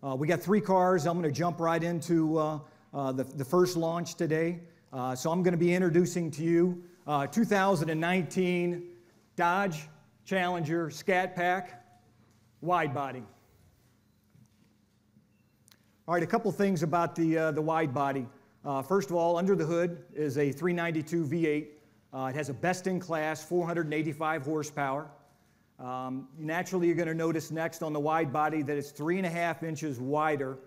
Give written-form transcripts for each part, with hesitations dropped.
We got 3 cars. I'm going to jump right into the first launch today. So I'm going to be introducing to you 2019 Dodge Challenger Scat Pack Widebody. All right, a couple things about the Widebody. First of all, under the hood is a 392 V8. It has a best-in-class 485 horsepower. Naturally, you're going to notice next on the Widebody that it's 3.5 inches wider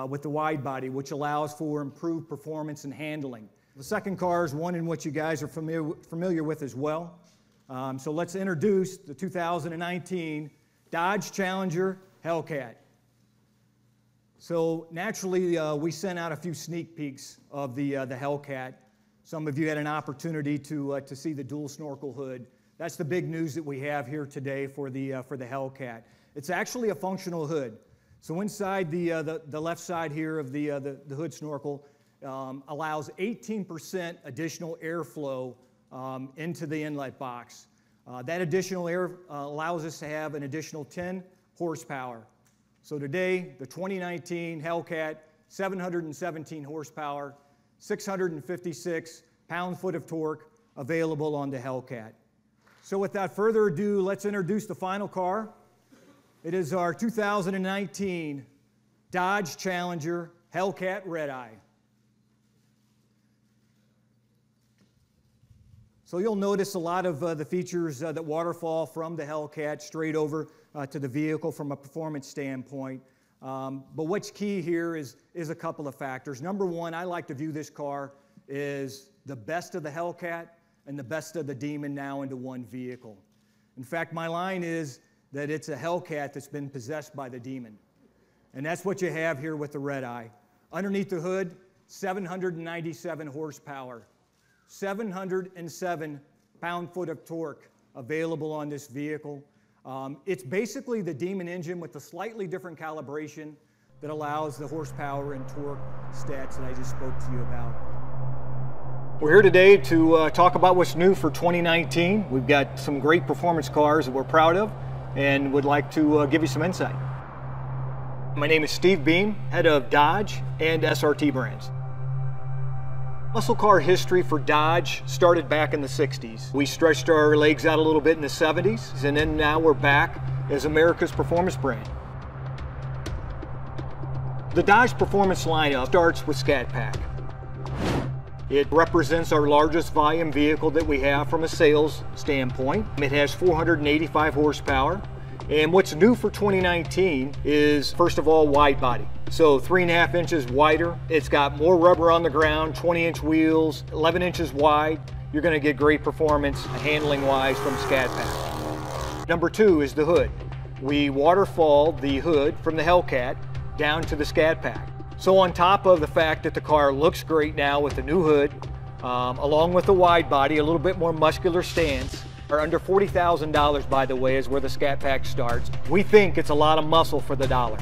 with the Widebody, which allows for improved performance and handling. The second car is one in which you guys are familiar with as well. So let's introduce the 2019 Dodge Challenger Hellcat. So naturally, we sent out a few sneak peeks of the Hellcat. Some of you had an opportunity to see the dual snorkel hood. That's the big news that we have here today for the Hellcat. It's actually a functional hood. So inside the left side here of the hood snorkel allows 18% additional airflow into the inlet box. That additional air allows us to have an additional 10 horsepower. So today, the 2019 Hellcat, 717 horsepower, 656 pound-foot of torque available on the Hellcat. So without further ado, let's introduce the final car. It is our 2019 Dodge Challenger Hellcat Redeye. So you'll notice a lot of the features that waterfall from the Hellcat straight over to the vehicle from a performance standpoint. But what's key here is a couple of factors. Number one, I like to view this car as the best of the Hellcat and the best of the Demon now into one vehicle. In fact, my line is that it's a Hellcat that's been possessed by the Demon. And that's what you have here with the Redeye. Underneath the hood, 797 horsepower, 707 pound-foot of torque available on this vehicle. It's basically the Demon engine with a slightly different calibration that allows the horsepower and torque stats that I just spoke to you about. We're here today to talk about what's new for 2019. We've got some great performance cars that we're proud of and would like to give you some insight. My name is Steve Beam, head of Dodge and SRT brands. Muscle car history for Dodge started back in the 60s. We stretched our legs out a little bit in the 70s, and then now we're back as America's performance brand. The Dodge performance lineup starts with Scat Pack. It represents our largest volume vehicle that we have from a sales standpoint. It has 485 horsepower. And what's new for 2019 is, first of all, wide body. So 3.5 inches wider. It's got more rubber on the ground, 20-inch wheels, 11 inches wide. You're going to get great performance handling-wise from Scat Pack. Number two is the hood. We waterfall the hood from the Hellcat down to the Scat Pack. So on top of the fact that the car looks great now with the new hood, along with the wide body, a little bit more muscular stance, or under $40,000, by the way, is where the Scat Pack starts. We think it's a lot of muscle for the dollar.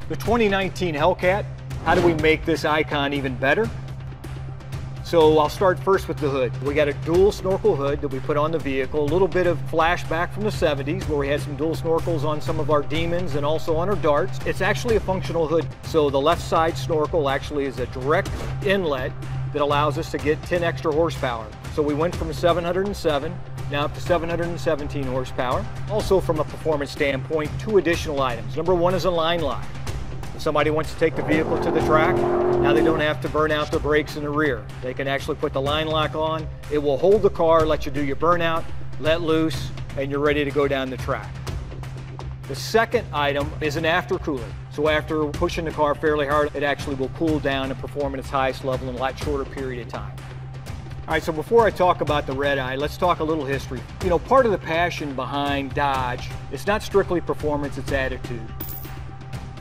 The 2019 Hellcat, how do we make this icon even better? So I'll start first with the hood. We got a dual snorkel hood that we put on the vehicle, a little bit of flashback from the 70s where we had some dual snorkels on some of our Demons and also on our Darts. It's actually a functional hood. So the left side snorkel actually is a direct inlet that allows us to get 10 extra horsepower. So we went from 707 now up to 717 horsepower. Also from a performance standpoint, 2 additional items. Number one is a line lock. If somebody wants to take the vehicle to the track, now they don't have to burn out the brakes in the rear. They can actually put the line lock on. It will hold the car, let you do your burnout, let loose, and you're ready to go down the track. The second item is an aftercooler. So after pushing the car fairly hard, it actually will cool down and perform at its highest level in a lot shorter period of time. All right, so before I talk about the Redeye, let's talk a little history. You know, part of the passion behind Dodge, it's not strictly performance, it's attitude.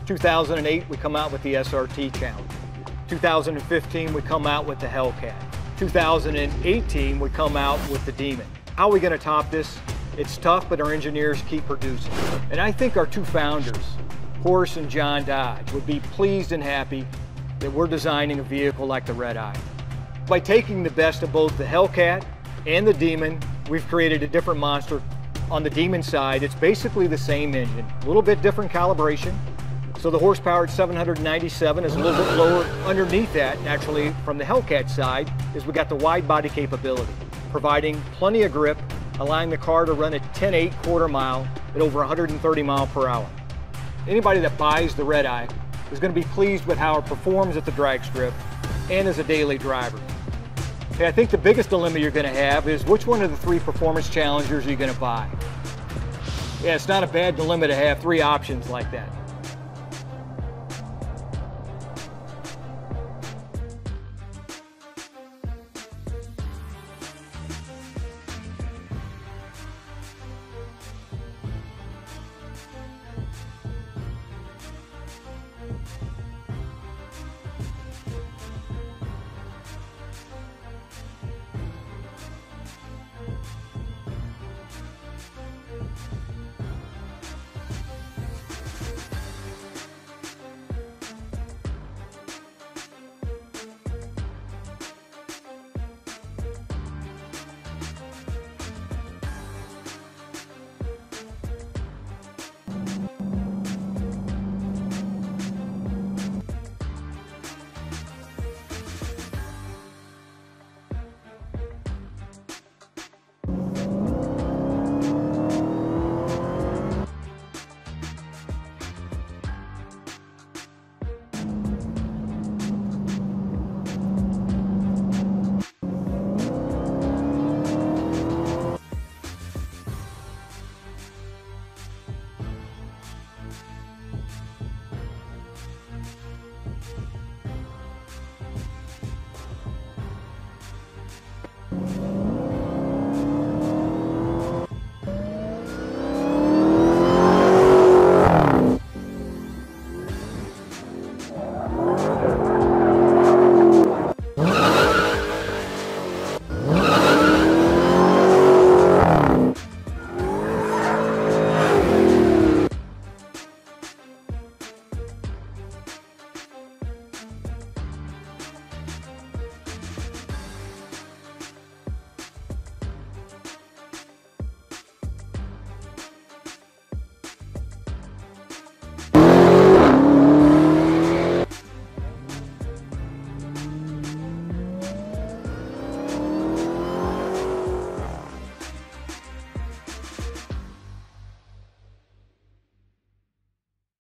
2008, we come out with the SRT Challenger. 2015, we come out with the Hellcat. 2018, we come out with the Demon. How are we going to top this? It's tough, but our engineers keep producing. And I think our 2 founders, Horace and John Dodge, would be pleased and happy that we're designing a vehicle like the Redeye. By taking the best of both the Hellcat and the Demon, we've created a different monster. On the Demon side, it's basically the same engine, a little bit different calibration, So the horsepower at 797 is a little bit lower. Underneath that, naturally, from the Hellcat side, is we got the wide body capability, providing plenty of grip, allowing the car to run at 10.8 quarter mile at over 130 mile per hour. Anybody that buys the Redeye is going to be pleased with how it performs at the drag strip and as a daily driver. Okay, I think the biggest dilemma you're going to have is which one of the 3 performance Challengers are you going to buy? Yeah, it's not a bad dilemma to have 3 options like that.